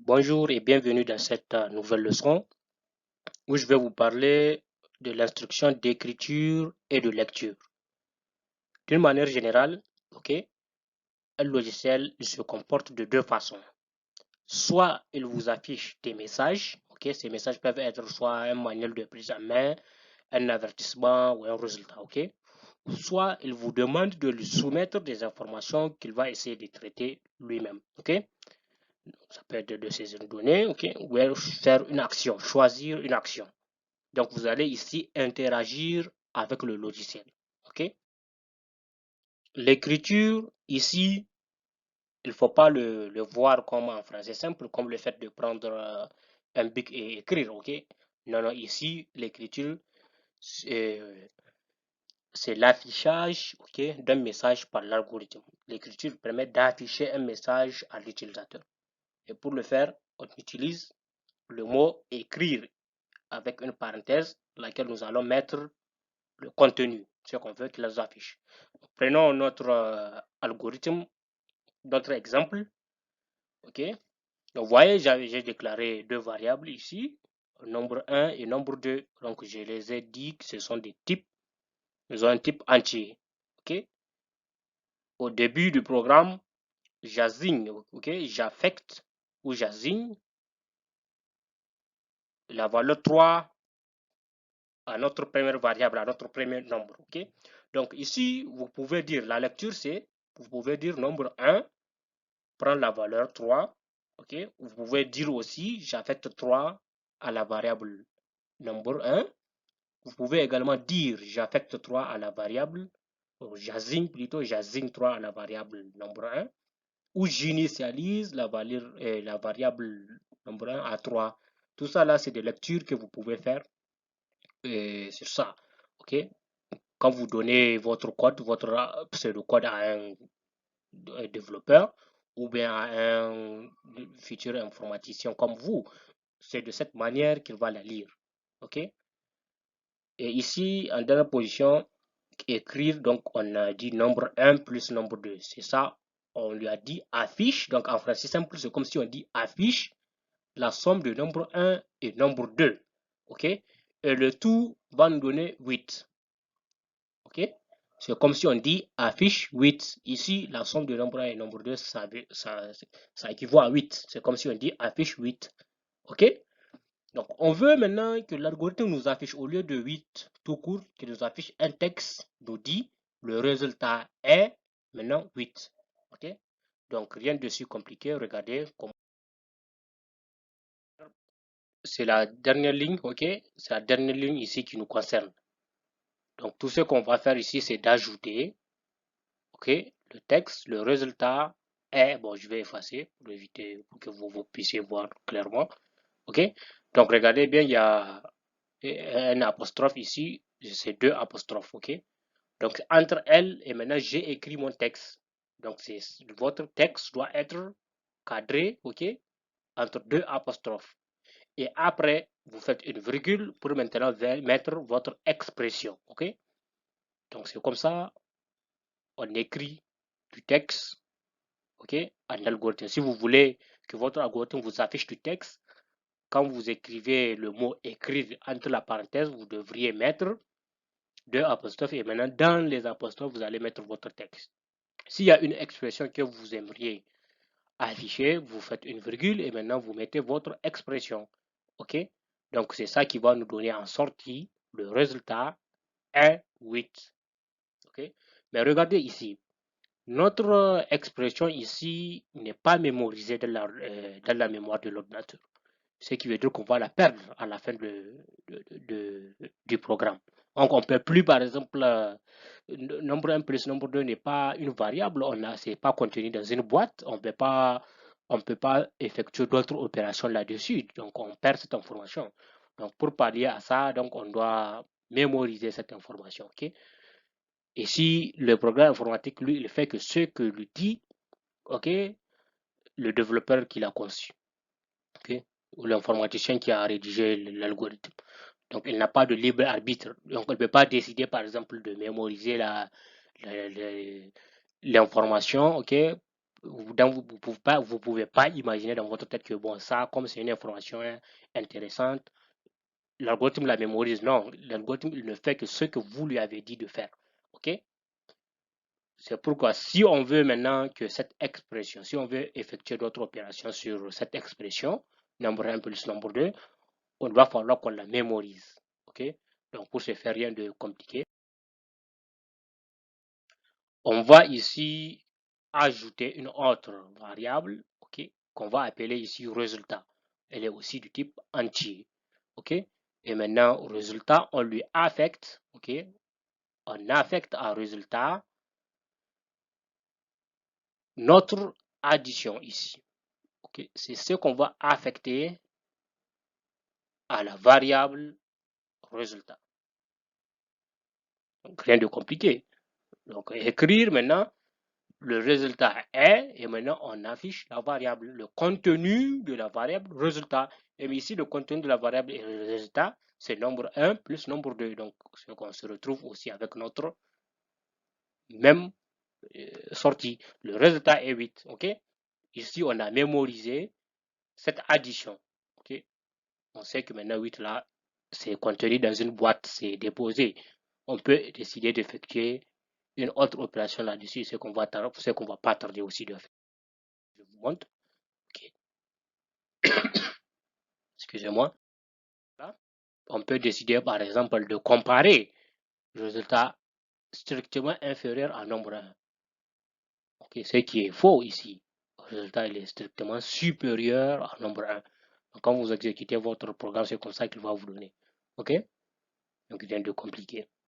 Bonjour et bienvenue dans cette nouvelle leçon où je vais vous parler de l'instruction d'écriture et de lecture. D'une manière générale, un logiciel se comporte de deux façons. Soit il vous affiche des messages, ces messages peuvent être soit un manuel de prise en main, un avertissement ou un résultat, soit il vous demande de lui soumettre des informations qu'il va essayer de traiter lui-même, Ça peut être de saisir une donnée, ou faire une action, choisir une action. Donc, vous allez ici interagir avec le logiciel. L'écriture, ici, il ne faut pas le voir comme en français simple, comme le fait de prendre un bic et écrire. Non, non, ici, l'écriture, c'est l'affichage d'un message par l'algorithme. L'écriture permet d'afficher un message à l'utilisateur. Et pour le faire, on utilise le mot écrire avec une parenthèse dans laquelle nous allons mettre le contenu, ce qu'on veut qu'il affiche. Prenons notre algorithme, notre exemple. Donc, vous voyez, j'ai déclaré deux variables ici, nombre 1 et nombre 2. Donc, je les ai dit que ce sont des types. Ils ont un type entier. Au début du programme, j'assigne, j'affecte ou j'assigne la valeur 3 à notre première variable, à notre premier nombre. Donc ici, vous pouvez dire, la lecture c'est, vous pouvez dire nombre 1 prend la valeur 3. Vous pouvez dire aussi, j'affecte 3 à la variable nombre 1. Vous pouvez également dire, j'affecte 3 à la variable, j'assigne 3 à la variable nombre 1. Ou j'initialise la variable nombre 1 à 3. Tout ça là, c'est des lectures que vous pouvez faire sur ça. Quand vous donnez votre code, votre pseudocode à un développeur ou bien à un futur informaticien comme vous, c'est de cette manière qu'il va la lire. Et ici, en dernière position, écrire, donc on a dit nombre 1 plus nombre 2. C'est ça, on lui a dit affiche. Donc en français simple, c'est comme si on dit affiche la somme de nombre 1 et nombre 2. Et le tout va nous donner 8. C'est comme si on dit affiche 8. Ici, la somme de nombre 1 et nombre 2, ça équivaut à 8. C'est comme si on dit affiche 8. Donc, on veut maintenant que l'algorithme nous affiche, au lieu de 8 tout court, qu'il nous affiche un texte nous dit le résultat est maintenant 8. Donc, rien de si compliqué. Regardez comment. C'est la dernière ligne, C'est la dernière ligne ici qui nous concerne. Donc, tout ce qu'on va faire ici, c'est d'ajouter, le texte, le résultat est, bon, je vais effacer pour éviter, pour que vous puissiez voir clairement. Donc, regardez bien, il y a un apostrophe ici, c'est deux apostrophes, Donc, entre elles, et maintenant, j'ai écrit mon texte. Donc, votre texte doit être cadré, entre deux apostrophes. Et après, vous faites une virgule pour maintenant mettre votre expression, Donc, c'est comme ça, on écrit du texte, en algorithme. Si vous voulez que votre algorithme vous affiche du texte, quand vous écrivez le mot écrire entre la parenthèse, vous devriez mettre deux apostrophes et maintenant dans les apostrophes, vous allez mettre votre texte. S'il y a une expression que vous aimeriez afficher, vous faites une virgule et maintenant vous mettez votre expression. Donc c'est ça qui va nous donner en sortie le résultat 1, 8. Mais regardez ici, notre expression ici n'est pas mémorisée dans la mémoire de l'ordinateur. Ce qui veut dire qu'on va la perdre à la fin du programme. Donc, on ne peut plus, par exemple, nombre 1 plus nombre 2 n'est pas une variable, ce n'est pas contenu dans une boîte, on ne peut pas effectuer d'autres opérations là-dessus. Donc, on perd cette information. Donc, pour pallier à ça, donc, on doit mémoriser cette information. Et si le programme informatique, lui, il fait que ce que lui dit, le développeur qui l'a conçu, ou l'informaticien qui a rédigé l'algorithme. Donc, il n'a pas de libre arbitre. Donc, il ne peut pas décider, par exemple, de mémoriser l'information, vous pouvez pas imaginer dans votre tête que bon, ça, comme c'est une information intéressante, l'algorithme la mémorise. Non, l'algorithme, il ne fait que ce que vous lui avez dit de faire. OK? C'est pourquoi si on veut maintenant que cette expression, si on veut effectuer d'autres opérations sur cette expression, nombre 1 plus nombre 2, on va falloir qu'on la mémorise. OK? Donc, pour ce faire, rien de compliqué. On va ici ajouter une autre variable, OK, qu'on va appeler ici résultat. Elle est aussi du type entier. OK? Et maintenant, au résultat, on lui affecte, OK? On affecte à résultat notre addition ici. OK? C'est ce qu'on va affecter à la variable résultat. Donc, rien de compliqué. Donc, écrire maintenant, le résultat est, et maintenant on affiche la variable, le contenu de la variable résultat. Et ici, le contenu de la variable et le résultat, c'est nombre 1 plus nombre 2. Donc, ce qu'on se retrouve aussi avec notre même sortie. Le résultat est 8. OK? Ici, on a mémorisé cette addition. OK? On sait que maintenant 8 là, c'est contenu dans une boîte, c'est déposé. On peut décider d'effectuer une autre opération là-dessus, ce qu'on va pas tarder aussi de faire. Je vous montre. OK. Excusez-moi. On peut décider par exemple de comparer le résultat strictement inférieur à nombre 1. Okay. Ce qui est faux ici. Le résultat il est strictement supérieur à nombre 1. Donc, quand vous exécutez votre programme, c'est comme ça qu'il va vous donner. OK? Donc, rien de compliqué.